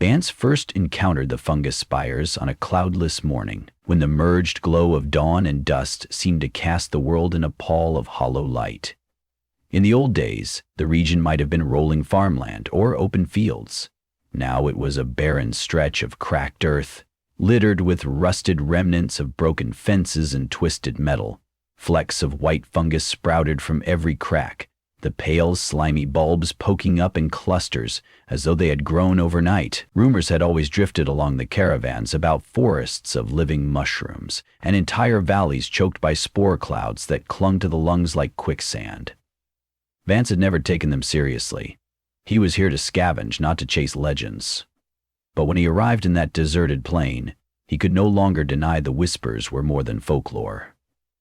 Vance first encountered the fungus spires on a cloudless morning, when the merged glow of dawn and dust seemed to cast the world in a pall of hollow light. In the old days, the region might have been rolling farmland or open fields. Now it was a barren stretch of cracked earth, littered with rusted remnants of broken fences and twisted metal. Flecks of white fungus sprouted from every crack, the pale, slimy bulbs poking up in clusters as though they had grown overnight. Rumors had always drifted along the caravans about forests of living mushrooms and entire valleys choked by spore clouds that clung to the lungs like quicksand. Vance had never taken them seriously. He was here to scavenge, not to chase legends. But when he arrived in that deserted plain, he could no longer deny the whispers were more than folklore.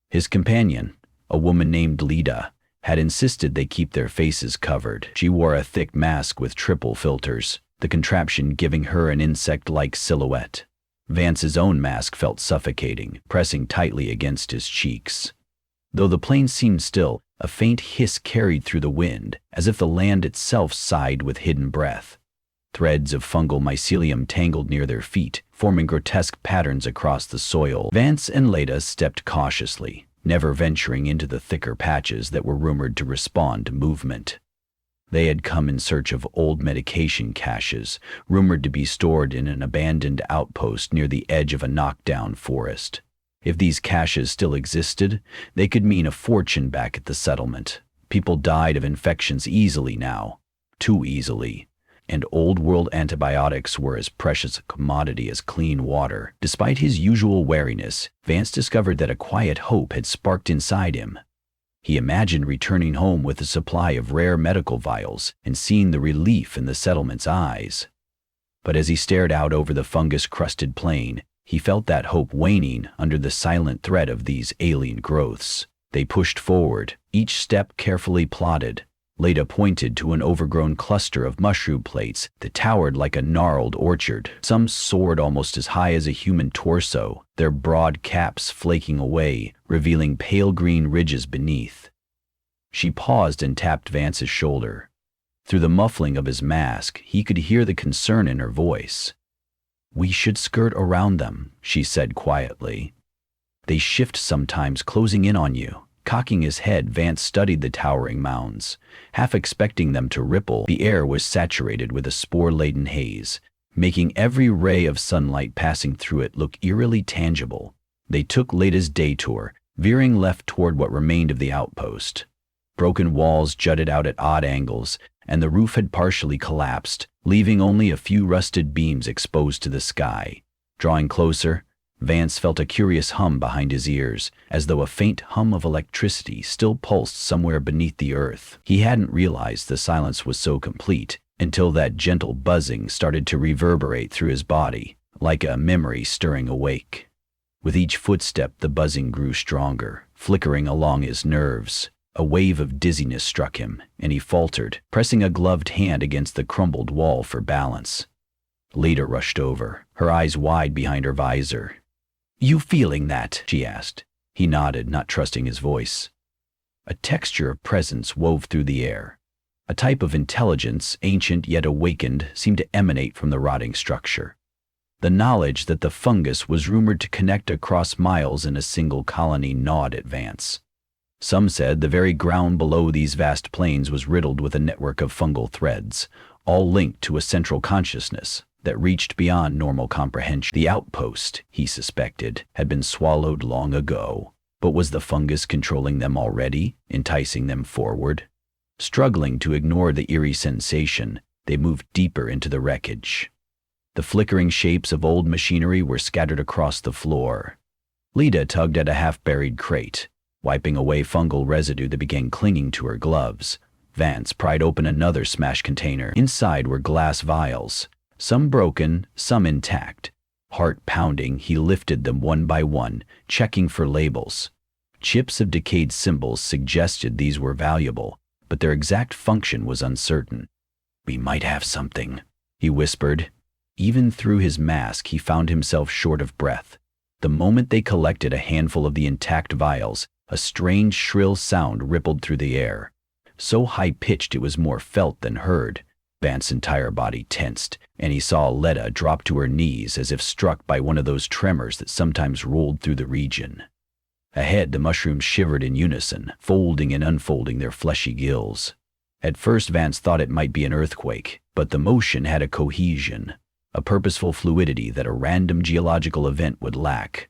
His companion, a woman named Lida, had insisted they keep their faces covered. She wore a thick mask with triple filters, the contraption giving her an insect-like silhouette. Vance's own mask felt suffocating, pressing tightly against his cheeks. Though the plain seemed still, a faint hiss carried through the wind, as if the land itself sighed with hidden breath. Threads of fungal mycelium tangled near their feet, forming grotesque patterns across the soil. Vance and Leda stepped cautiously, never venturing into the thicker patches that were rumored to respond to movement. They had come in search of old medication caches, rumored to be stored in an abandoned outpost near the edge of a knockdown forest. If these caches still existed, they could mean a fortune back at the settlement. People died of infections easily now, too easily, and old-world antibiotics were as precious a commodity as clean water. Despite his usual wariness, Vance discovered that a quiet hope had sparked inside him. He imagined returning home with a supply of rare medical vials and seeing the relief in the settlement's eyes. But as he stared out over the fungus-crusted plain, he felt that hope waning under the silent threat of these alien growths. They pushed forward, each step carefully plotted. Leda pointed to an overgrown cluster of mushroom plates that towered like a gnarled orchard. Some soared almost as high as a human torso, their broad caps flaking away, revealing pale green ridges beneath. She paused and tapped Vance's shoulder. Through the muffling of his mask, he could hear the concern in her voice. "We should skirt around them," she said quietly. "They shift sometimes, closing in on you." Cocking his head, Vance studied the towering mounds, half expecting them to ripple. The air was saturated with a spore-laden haze, making every ray of sunlight passing through it look eerily tangible. They took Leda's detour, veering left toward what remained of the outpost. Broken walls jutted out at odd angles, and the roof had partially collapsed, leaving only a few rusted beams exposed to the sky. Drawing closer, Vance felt a curious hum behind his ears, as though a faint hum of electricity still pulsed somewhere beneath the earth. He hadn't realized the silence was so complete until that gentle buzzing started to reverberate through his body, like a memory stirring awake. With each footstep, the buzzing grew stronger, flickering along his nerves. A wave of dizziness struck him, and he faltered, pressing a gloved hand against the crumbled wall for balance. Leda rushed over, her eyes wide behind her visor. "You feeling that?" she asked. He nodded, not trusting his voice. A texture of presence wove through the air. A type of intelligence, ancient yet awakened, seemed to emanate from the rotting structure. The knowledge that the fungus was rumored to connect across miles in a single colony gnawed at Vance. Some said the very ground below these vast plains was riddled with a network of fungal threads, all linked to a central consciousness that reached beyond normal comprehension. The outpost, he suspected, had been swallowed long ago. But was the fungus controlling them already, enticing them forward? Struggling to ignore the eerie sensation, they moved deeper into the wreckage. The flickering shapes of old machinery were scattered across the floor. Leda tugged at a half-buried crate, wiping away fungal residue that began clinging to her gloves. Vance pried open another smashed container. Inside were glass vials, some broken, some intact. Heart pounding, he lifted them one by one, checking for labels. Chips of decayed symbols suggested these were valuable, but their exact function was uncertain. "We might have something," he whispered. Even through his mask, he found himself short of breath. The moment they collected a handful of the intact vials, a strange, shrill sound rippled through the air. So high-pitched it was more felt than heard. Vance's entire body tensed, and he saw Letta drop to her knees as if struck by one of those tremors that sometimes rolled through the region. Ahead, the mushrooms shivered in unison, folding and unfolding their fleshy gills. At first, Vance thought it might be an earthquake, but the motion had a cohesion, a purposeful fluidity that a random geological event would lack.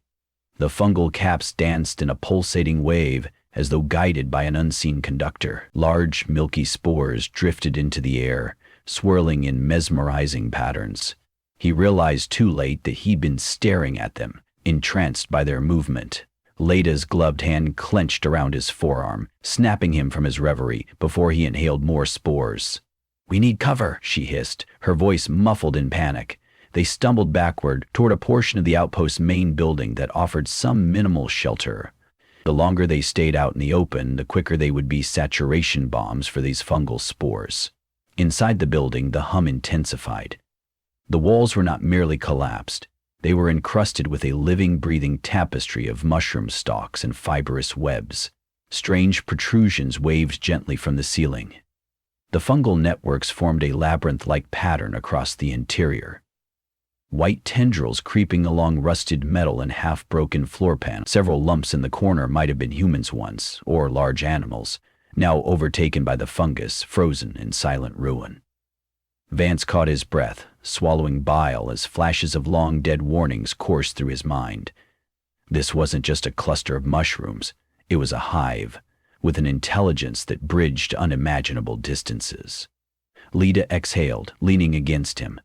The fungal caps danced in a pulsating wave, as though guided by an unseen conductor. Large, milky spores drifted into the air, swirling in mesmerizing patterns. He realized too late that he'd been staring at them, entranced by their movement. Leda's gloved hand clenched around his forearm, snapping him from his reverie before he inhaled more spores. "We need cover," she hissed, her voice muffled in panic. They stumbled backward toward a portion of the outpost's main building that offered some minimal shelter. The longer they stayed out in the open, the quicker they would be saturation bombs for these fungal spores. Inside the building, the hum intensified. The walls were not merely collapsed. They were encrusted with a living, breathing tapestry of mushroom stalks and fibrous webs. Strange protrusions waved gently from the ceiling. The fungal networks formed a labyrinth-like pattern across the interior. White tendrils creeping along rusted metal and half-broken floor panels. Several lumps in the corner might have been humans once, or large animals, now overtaken by the fungus, frozen in silent ruin. Vance caught his breath, swallowing bile as flashes of long-dead warnings coursed through his mind. This wasn't just a cluster of mushrooms, it was a hive, with an intelligence that bridged unimaginable distances. Leda exhaled, leaning against him.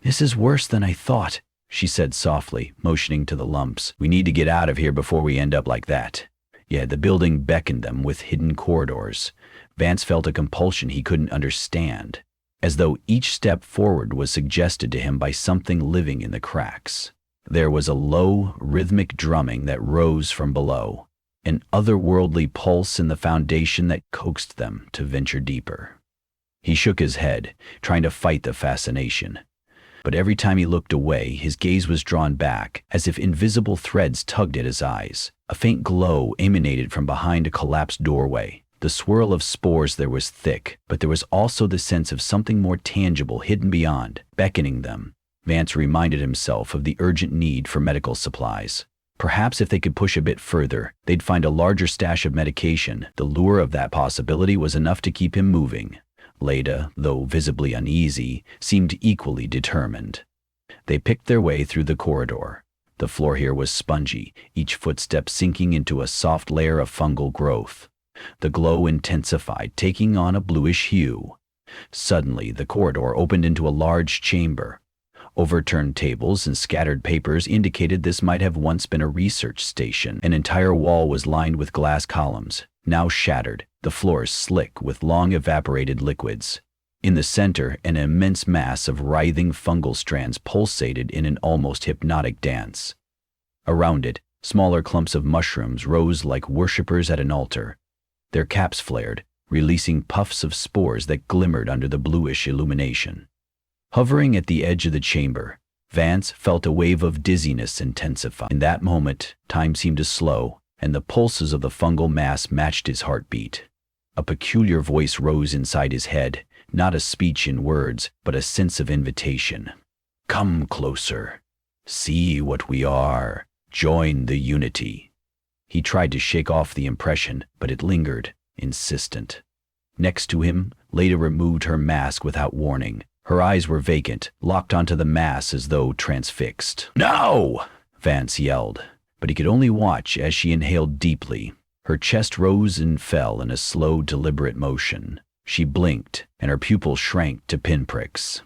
"This is worse than I thought," she said softly, motioning to the lumps. "We need to get out of here before we end up like that." Yet the building beckoned them with hidden corridors. Vance felt a compulsion he couldn't understand, as though each step forward was suggested to him by something living in the cracks. There was a low, rhythmic drumming that rose from below, an otherworldly pulse in the foundation that coaxed them to venture deeper. He shook his head, trying to fight the fascination. But every time he looked away, his gaze was drawn back, as if invisible threads tugged at his eyes. A faint glow emanated from behind a collapsed doorway. The swirl of spores there was thick, but there was also the sense of something more tangible hidden beyond, beckoning them. Vance reminded himself of the urgent need for medical supplies. Perhaps if they could push a bit further, they'd find a larger stash of medication. The lure of that possibility was enough to keep him moving. Leda, though visibly uneasy, seemed equally determined. They picked their way through the corridor. The floor here was spongy, each footstep sinking into a soft layer of fungal growth. The glow intensified, taking on a bluish hue. Suddenly, the corridor opened into a large chamber. Overturned tables and scattered papers indicated this might have once been a research station. An entire wall was lined with glass columns, now shattered, the floors slick with long evaporated liquids. In the center, an immense mass of writhing fungal strands pulsated in an almost hypnotic dance. Around it, smaller clumps of mushrooms rose like worshippers at an altar. Their caps flared, releasing puffs of spores that glimmered under the bluish illumination. Hovering at the edge of the chamber, Vance felt a wave of dizziness intensify. In that moment, time seemed to slow, and the pulses of the fungal mass matched his heartbeat. A peculiar voice rose inside his head, not a speech in words, but a sense of invitation. "Come closer. See what we are. Join the unity." He tried to shake off the impression, but it lingered, insistent. Next to him, Leda removed her mask without warning. Her eyes were vacant, locked onto the mass as though transfixed. "No!" Vance yelled, but he could only watch as she inhaled deeply. Her chest rose and fell in a slow, deliberate motion. She blinked, and her pupils shrank to pinpricks.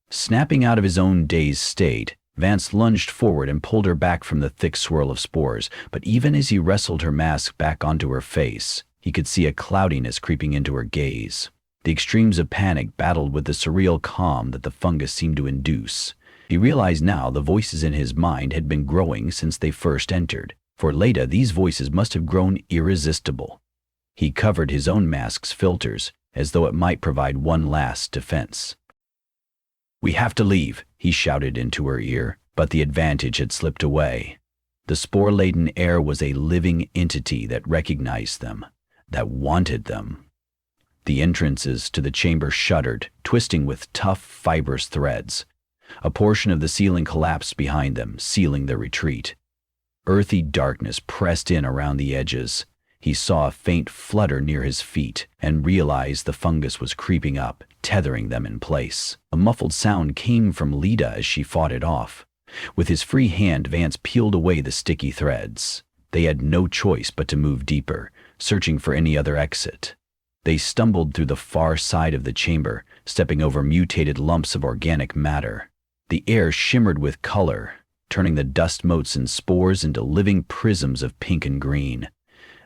Snapping out of his own dazed state, Vance lunged forward and pulled her back from the thick swirl of spores, but even as he wrestled her mask back onto her face, he could see a cloudiness creeping into her gaze. The extremes of panic battled with the surreal calm that the fungus seemed to induce. He realized now the voices in his mind had been growing since they first entered. For Leda, these voices must have grown irresistible. He covered his own mask's filters, as though it might provide one last defense. "We have to leave," he shouted into her ear, but the advantage had slipped away. The spore-laden air was a living entity that recognized them, that wanted them. The entrances to the chamber shuddered, twisting with tough, fibrous threads. A portion of the ceiling collapsed behind them, sealing their retreat. Earthy darkness pressed in around the edges. He saw a faint flutter near his feet and realized the fungus was creeping up, tethering them in place. A muffled sound came from Lita as she fought it off. With his free hand, Vance peeled away the sticky threads. They had no choice but to move deeper, searching for any other exit. They stumbled through the far side of the chamber, stepping over mutated lumps of organic matter. The air shimmered with color, turning the dust motes and spores into living prisms of pink and green.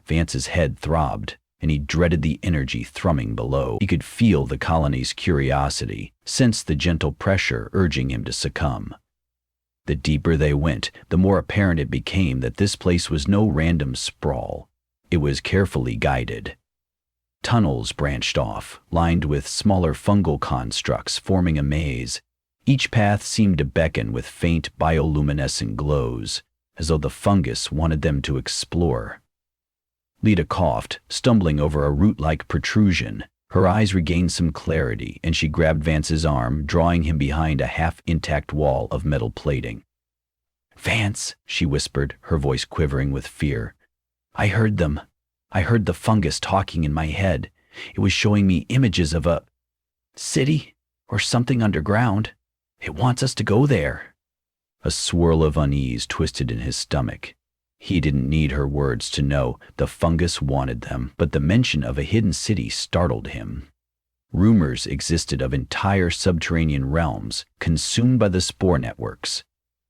Vance's head throbbed, and he dreaded the energy thrumming below. He could feel the colony's curiosity, sensed the gentle pressure urging him to succumb. The deeper they went, the more apparent it became that this place was no random sprawl. It was carefully guided. Tunnels branched off, lined with smaller fungal constructs forming a maze. Each path seemed to beckon with faint bioluminescent glows, as though the fungus wanted them to explore. Lita coughed, stumbling over a root-like protrusion. Her eyes regained some clarity, and she grabbed Vance's arm, drawing him behind a half-intact wall of metal plating. "Vance," she whispered, her voice quivering with fear. "I heard them. I heard the fungus talking in my head. It was showing me images of a city or something underground. It wants us to go there." A swirl of unease twisted in his stomach. He didn't need her words to know the fungus wanted them, but the mention of a hidden city startled him. Rumors existed of entire subterranean realms consumed by the spore networks,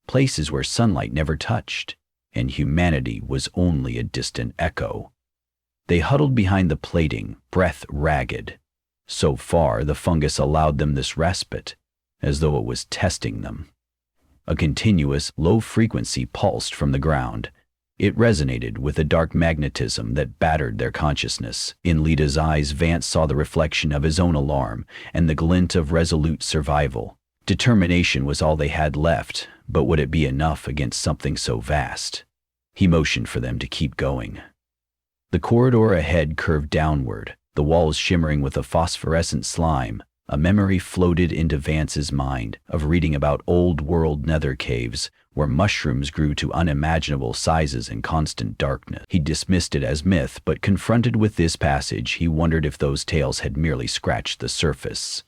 places where sunlight never touched, and humanity was only a distant echo. They huddled behind the plating, breath ragged. So far, the fungus allowed them this respite, as though it was testing them. A continuous, low frequency pulsed from the ground. It resonated with a dark magnetism that battered their consciousness. In Lita's eyes, Vance saw the reflection of his own alarm and the glint of resolute survival. Determination was all they had left, but would it be enough against something so vast? He motioned for them to keep going. The corridor ahead curved downward, the walls shimmering with a phosphorescent slime. A memory floated into Vance's mind of reading about old-world nether caves where mushrooms grew to unimaginable sizes in constant darkness. He dismissed it as myth, but confronted with this passage, he wondered if those tales had merely scratched the surface.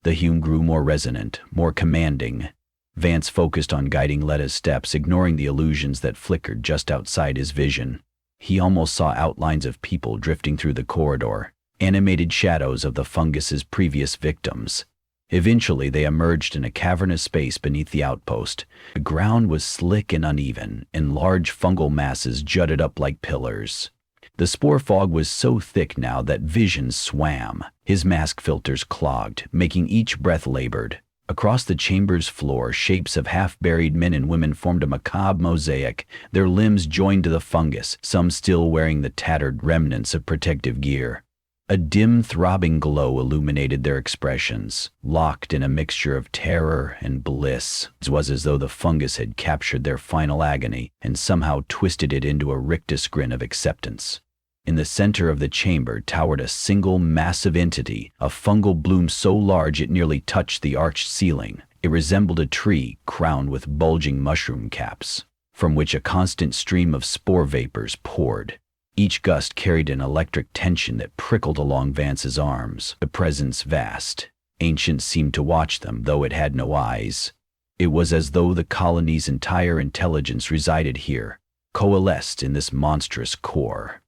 The hum grew more resonant, more commanding. Vance focused on guiding Leta's steps, ignoring the illusions that flickered just outside his vision. He almost saw outlines of people drifting through the corridor, animated shadows of the fungus's previous victims. Eventually, they emerged in a cavernous space beneath the outpost. The ground was slick and uneven, and large fungal masses jutted up like pillars. The spore fog was so thick now that vision swam. His mask filters clogged, making each breath labored. Across the chamber's floor, shapes of half-buried men and women formed a macabre mosaic, their limbs joined to the fungus, some still wearing the tattered remnants of protective gear. A dim, throbbing glow illuminated their expressions, locked in a mixture of terror and bliss. It was as though the fungus had captured their final agony and somehow twisted it into a rictus grin of acceptance. In the center of the chamber towered a single massive entity, a fungal bloom so large it nearly touched the arched ceiling. It resembled a tree crowned with bulging mushroom caps, from which a constant stream of spore vapors poured. Each gust carried an electric tension that prickled along Vance's arms. The presence vast. Ancient seemed to watch them, though it had no eyes. It was as though the colony's entire intelligence resided here, coalesced in this monstrous core.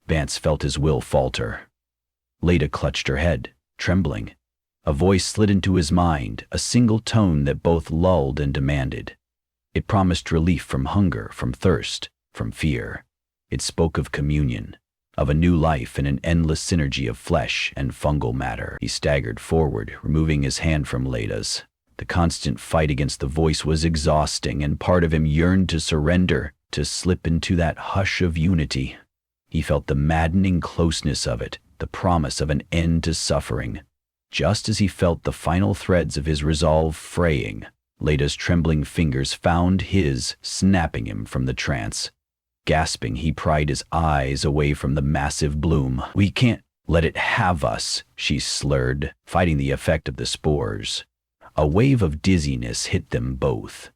Vance felt his will falter. Leta clutched her head, trembling. A voice slid into his mind, a single tone that both lulled and demanded. It promised relief from hunger, from thirst, from fear. It spoke of communion, of a new life in an endless synergy of flesh and fungal matter. He staggered forward, removing his hand from Leta's. The constant fight against the voice was exhausting, and part of him yearned to surrender, to slip into that hush of unity. He felt the maddening closeness of it, the promise of an end to suffering. Just as he felt the final threads of his resolve fraying, Leta's trembling fingers found his, snapping him from the trance. Gasping, he pried his eyes away from the massive bloom. We can't "Let it have us," she slurred, fighting the effect of the spores. A wave of dizziness hit them both.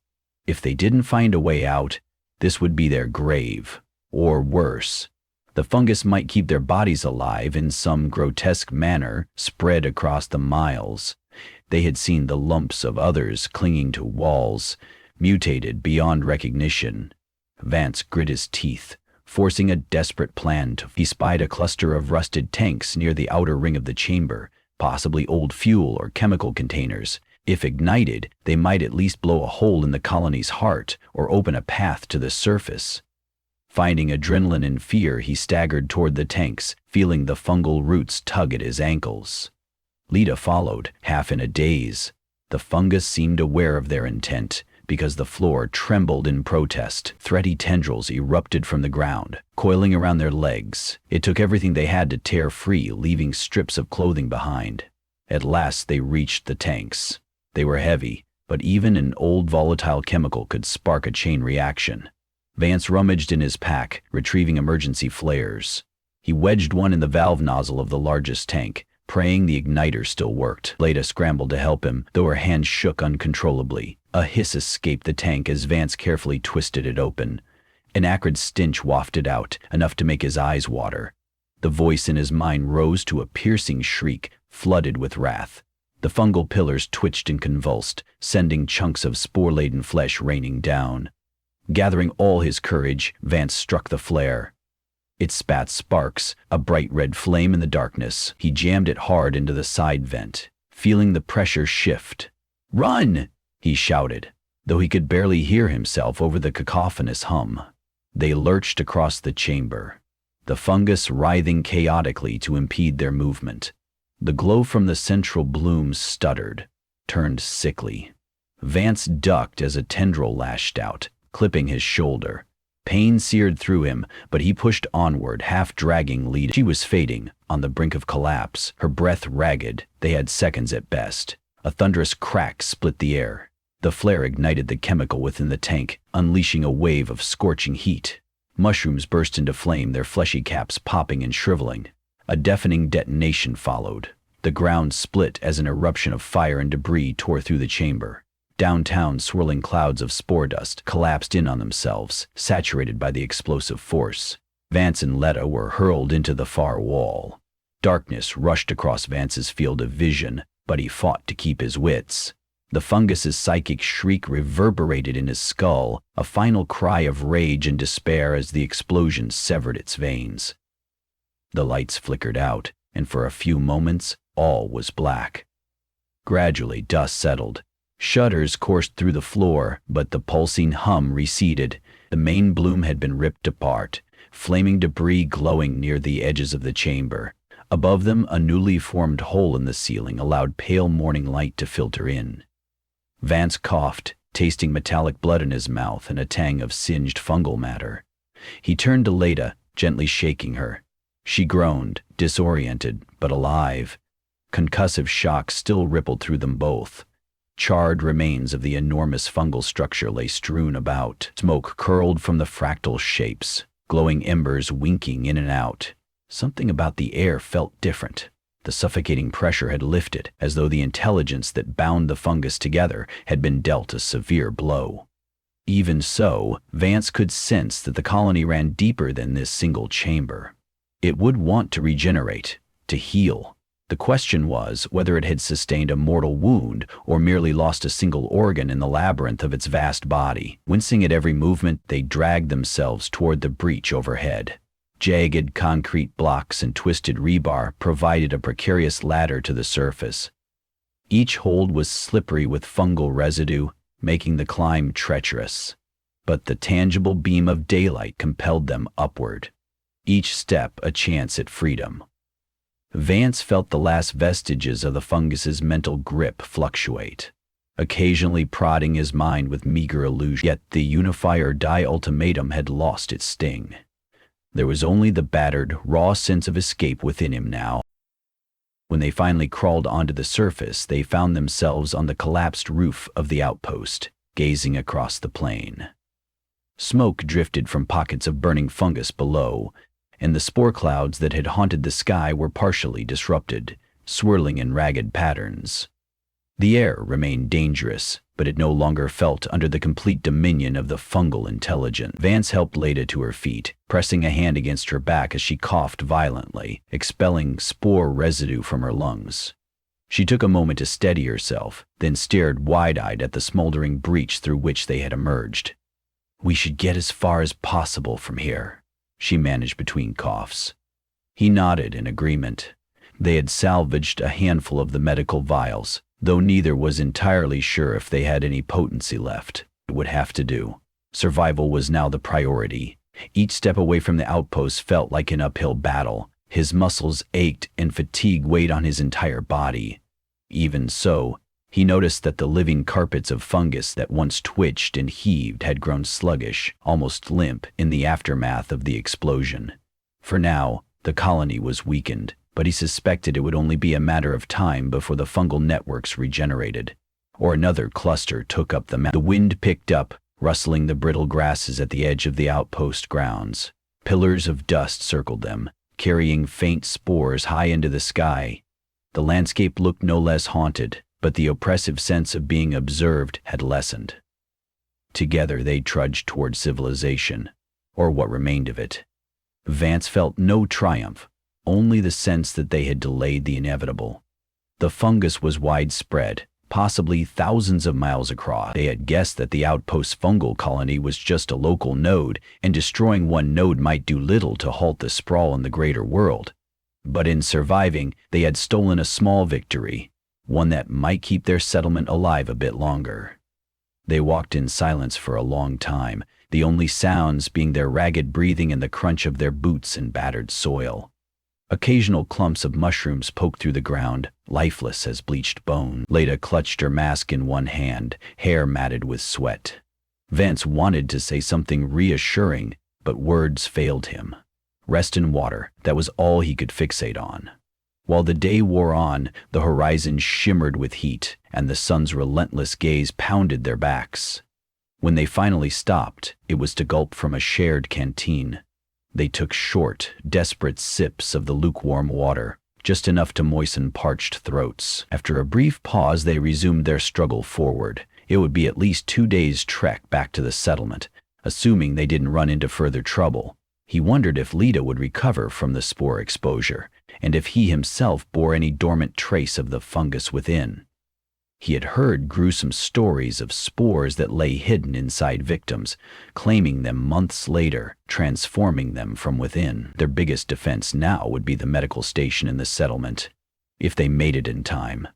If they didn't find a way out, this would be their grave. Or worse. The fungus might keep their bodies alive in some grotesque manner spread across the miles. They had seen the lumps of others clinging to walls, mutated beyond recognition. Vance grit his teeth, forcing a desperate plan. He spied a cluster of rusted tanks near the outer ring of the chamber, possibly old fuel or chemical containers. If ignited, they might at least blow a hole in the colony's heart or open a path to the surface. Finding adrenaline and fear, he staggered toward the tanks, feeling the fungal roots tug at his ankles. Lita followed, half in a daze. The fungus seemed aware of their intent, because the floor trembled in protest. Thready tendrils erupted from the ground, coiling around their legs. It took everything they had to tear free, leaving strips of clothing behind. At last they reached the tanks. They were heavy, but even an old volatile chemical could spark a chain reaction. Vance rummaged in his pack, retrieving emergency flares. He wedged one in the valve nozzle of the largest tank, praying the igniter still worked. Lita scrambled to help him, though her hands shook uncontrollably. A hiss escaped the tank as Vance carefully twisted it open. An acrid stench wafted out, enough to make his eyes water. The voice in his mind rose to a piercing shriek, flooded with wrath. The fungal pillars twitched and convulsed, sending chunks of spore-laden flesh raining down. Gathering all his courage, Vance struck the flare. It spat sparks, a bright red flame in the darkness. He jammed it hard into the side vent, feeling the pressure shift. "Run!" he shouted, though he could barely hear himself over the cacophonous hum. They lurched across the chamber, the fungus writhing chaotically to impede their movement. The glow from the central blooms stuttered, turned sickly. Vance ducked as a tendril lashed out, clipping his shoulder. Pain seared through him, but he pushed onward, half dragging Lita. She was fading, on the brink of collapse, her breath ragged. They had seconds at best. A thunderous crack split the air. The flare ignited the chemical within the tank, unleashing a wave of scorching heat. Mushrooms burst into flame, their fleshy caps popping and shriveling. A deafening detonation followed. The ground split as an eruption of fire and debris tore through the chamber. Downtown, swirling clouds of spore dust collapsed in on themselves, saturated by the explosive force. Vance and Letta were hurled into the far wall. Darkness rushed across Vance's field of vision, but he fought to keep his wits. The fungus's psychic shriek reverberated in his skull, a final cry of rage and despair as the explosion severed its veins. The lights flickered out, and for a few moments, all was black. Gradually, dust settled. Shudders coursed through the floor, but the pulsing hum receded. The main bloom had been ripped apart, flaming debris glowing near the edges of the chamber. Above them, a newly formed hole in the ceiling allowed pale morning light to filter in. Vance coughed, tasting metallic blood in his mouth and a tang of singed fungal matter. He turned to Lita, gently shaking her. She groaned, disoriented, but alive. Concussive shock still rippled through them both. Charred remains of the enormous fungal structure lay strewn about. Smoke curled from the fractal shapes, glowing embers winking in and out. Something about the air felt different. The suffocating pressure had lifted, as though the intelligence that bound the fungus together had been dealt a severe blow. Even so, Vance could sense that the colony ran deeper than this single chamber. It would want to regenerate, to heal. The question was whether it had sustained a mortal wound or merely lost a single organ in the labyrinth of its vast body. Wincing at every movement, they dragged themselves toward the breach overhead. Jagged concrete blocks and twisted rebar provided a precarious ladder to the surface. Each hold was slippery with fungal residue, making the climb treacherous. But the tangible beam of daylight compelled them upward. Each step a chance at freedom. Vance felt the last vestiges of the fungus's mental grip fluctuate, occasionally prodding his mind with meager illusion. Yet the unify or die ultimatum had lost its sting. There was only the battered, raw sense of escape within him now. When they finally crawled onto the surface, they found themselves on the collapsed roof of the outpost, gazing across the plain. Smoke drifted from pockets of burning fungus below, and the spore clouds that had haunted the sky were partially disrupted, swirling in ragged patterns. The air remained dangerous, but it no longer felt under the complete dominion of the fungal intelligence. Vance helped Leda to her feet, pressing a hand against her back as she coughed violently, expelling spore residue from her lungs. She took a moment to steady herself, then stared wide-eyed at the smoldering breach through which they had emerged. "We should get as far as possible from here," she managed between coughs. He nodded in agreement. They had salvaged a handful of the medical vials, though neither was entirely sure if they had any potency left. It would have to do. Survival was now the priority. Each step away from the outpost felt like an uphill battle. His muscles ached and fatigue weighed on his entire body. Even so, he noticed that the living carpets of fungus that once twitched and heaved had grown sluggish, almost limp, in the aftermath of the explosion. For now, the colony was weakened, but he suspected it would only be a matter of time before the fungal networks regenerated, or another cluster took up the map. The wind picked up, rustling the brittle grasses at the edge of the outpost grounds. Pillars of dust circled them, carrying faint spores high into the sky. The landscape looked no less haunted, but the oppressive sense of being observed had lessened. Together they trudged toward civilization, or what remained of it. Vance felt no triumph, only the sense that they had delayed the inevitable. The fungus was widespread, possibly thousands of miles across. They had guessed that the outpost fungal colony was just a local node, and destroying one node might do little to halt the sprawl in the greater world. But in surviving, they had stolen a small victory, one that might keep their settlement alive a bit longer. They walked in silence for a long time, the only sounds being their ragged breathing and the crunch of their boots in battered soil. Occasional clumps of mushrooms poked through the ground, lifeless as bleached bone. Leda clutched her mask in one hand, hair matted with sweat. Vance wanted to say something reassuring, but words failed him. Rest and water, that was all he could fixate on. While the day wore on, the horizon shimmered with heat, and the sun's relentless gaze pounded their backs. When they finally stopped, it was to gulp from a shared canteen. They took short, desperate sips of the lukewarm water, just enough to moisten parched throats. After a brief pause, they resumed their struggle forward. It would be at least 2 days' trek back to the settlement, assuming they didn't run into further trouble. He wondered if Leda would recover from the spore exposure, and if he himself bore any dormant trace of the fungus within. He had heard gruesome stories of spores that lay hidden inside victims, claiming them months later, transforming them from within. Their biggest defense now would be the medical station in the settlement, if they made it in time.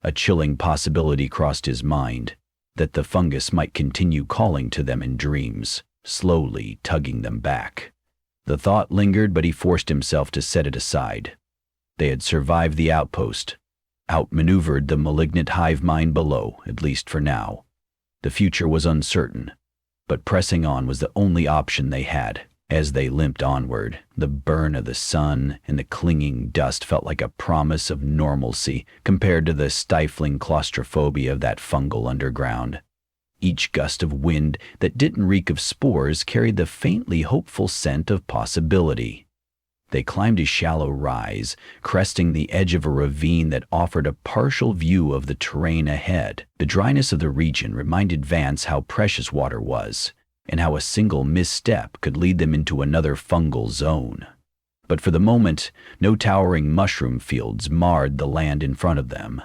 A chilling possibility crossed his mind, that the fungus might continue calling to them in dreams, slowly tugging them back. The thought lingered, but he forced himself to set it aside. They had survived the outpost, outmaneuvered the malignant hive mind below, at least for now. The future was uncertain, but pressing on was the only option they had. As they limped onward, the burn of the sun and the clinging dust felt like a promise of normalcy compared to the stifling claustrophobia of that fungal underground. Each gust of wind that didn't reek of spores carried the faintly hopeful scent of possibility. They climbed a shallow rise, cresting the edge of a ravine that offered a partial view of the terrain ahead. The dryness of the region reminded Vance how precious water was, and how a single misstep could lead them into another fungal zone. But for the moment, no towering mushroom fields marred the land in front of them.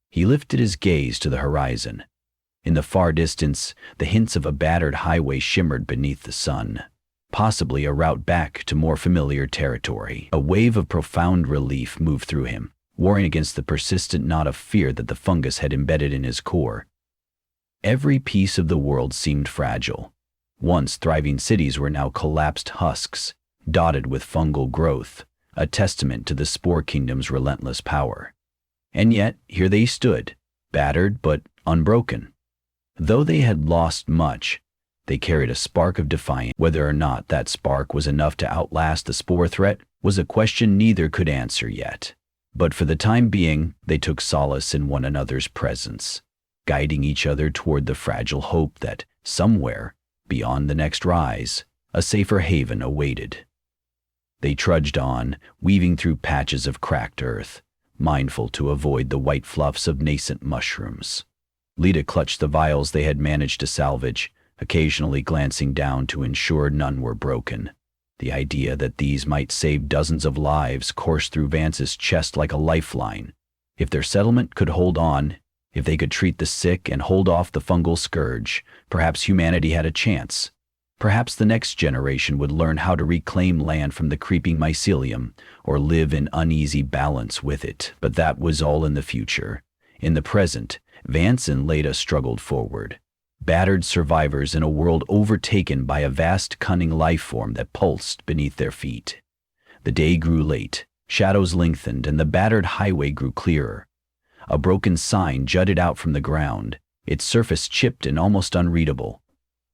He lifted his gaze to the horizon. In the far distance, the hints of a battered highway shimmered beneath the sun, possibly a route back to more familiar territory. A wave of profound relief moved through him, warring against the persistent knot of fear that the fungus had embedded in his core. Every piece of the world seemed fragile. Once thriving cities were now collapsed husks, dotted with fungal growth, a testament to the spore kingdom's relentless power. And yet, here they stood, battered but unbroken. Though they had lost much, they carried a spark of defiance. Whether or not that spark was enough to outlast the spore threat was a question neither could answer yet. But for the time being, they took solace in one another's presence, guiding each other toward the fragile hope that, somewhere, beyond the next rise, a safer haven awaited. They trudged on, weaving through patches of cracked earth, mindful to avoid the white fluffs of nascent mushrooms. Lita clutched the vials they had managed to salvage, occasionally glancing down to ensure none were broken. The idea that these might save dozens of lives coursed through Vance's chest like a lifeline. If their settlement could hold on, if they could treat the sick and hold off the fungal scourge, perhaps humanity had a chance. Perhaps the next generation would learn how to reclaim land from the creeping mycelium, or live in uneasy balance with it. But that was all in the future. In the present, Vance and Leda struggled forward, battered survivors in a world overtaken by a vast cunning life form that pulsed beneath their feet. The day grew late, shadows lengthened, and the battered highway grew clearer. A broken sign jutted out from the ground, its surface chipped and almost unreadable.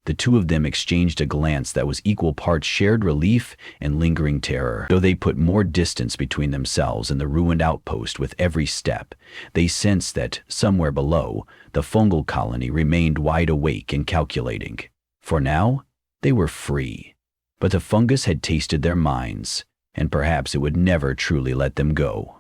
The two of them exchanged a glance that was equal parts shared relief and lingering terror. Though they put more distance between themselves and the ruined outpost with every step, they sensed that, somewhere below, the fungal colony remained wide awake and calculating. For now, they were free. But the fungus had tasted their minds, and perhaps it would never truly let them go.